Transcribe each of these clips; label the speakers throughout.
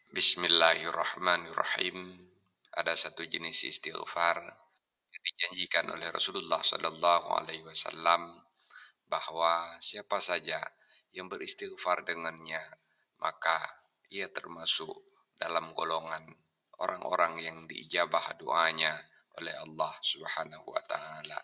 Speaker 1: Bismillahirrahmanirrahim. Ada satu jenis istighfar yang dijanjikan oleh Rasulullah Sallallahu Alaihi Wasallam bahwa siapa saja yang beristighfar dengannya, maka ia termasuk dalam golongan orang-orang yang diijabah doanya oleh Allah Subhanahu wa taala.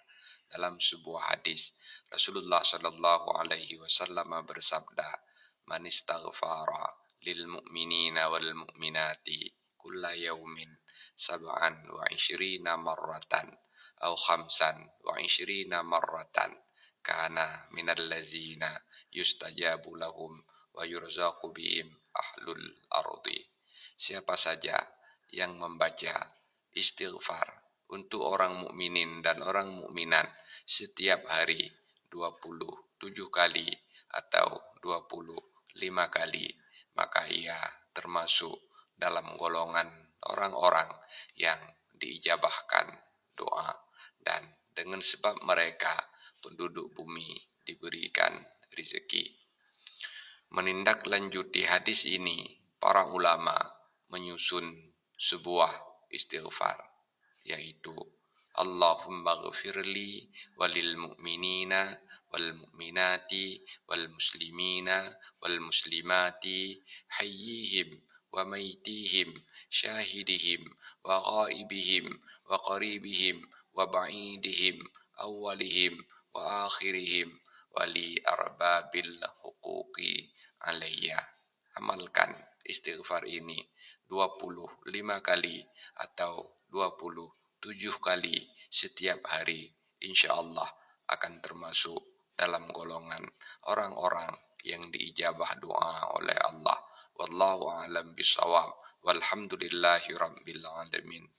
Speaker 1: Dalam sebuah hadis, Rasulullah Sallallahu Alaihi Wasallam bersabda, "Man istaghfara lil mu'minina wal mu'minati kulla yaumin sab'an wa ishrina marratan atau khamsan wa ishrina marratan kana minal lazina yustajabu lahum wa yurzaqu bihim ahlul ardi." Siapa saja yang membaca istighfar untuk orang mukminin dan orang mukminat setiap hari 27 kali atau 25 kali, maka ia termasuk dalam golongan orang-orang yang diijabahkan doa, dan dengan sebab mereka penduduk bumi diberikan rezeki. Menindaklanjuti hadis ini, para ulama menyusun sebuah istighfar, yaitu Allahumma ghafirli walil mu'minina wal mu'minati wal muslimina wal muslimati hayyihim wa maitihim syahidihim wa ghaibihim wa qaribihim wa ba'idihim awwalihim wa akhirihim wali arbabil huquqi alayya. Amalkan istighfar ini 25 kali atau 27 kali setiap hari. Insya Allah akan termasuk dalam golongan orang-orang yang diijabah doa oleh Allah. Wallahu a'lam bishawab. Walhamdulillahi rabbil alamin.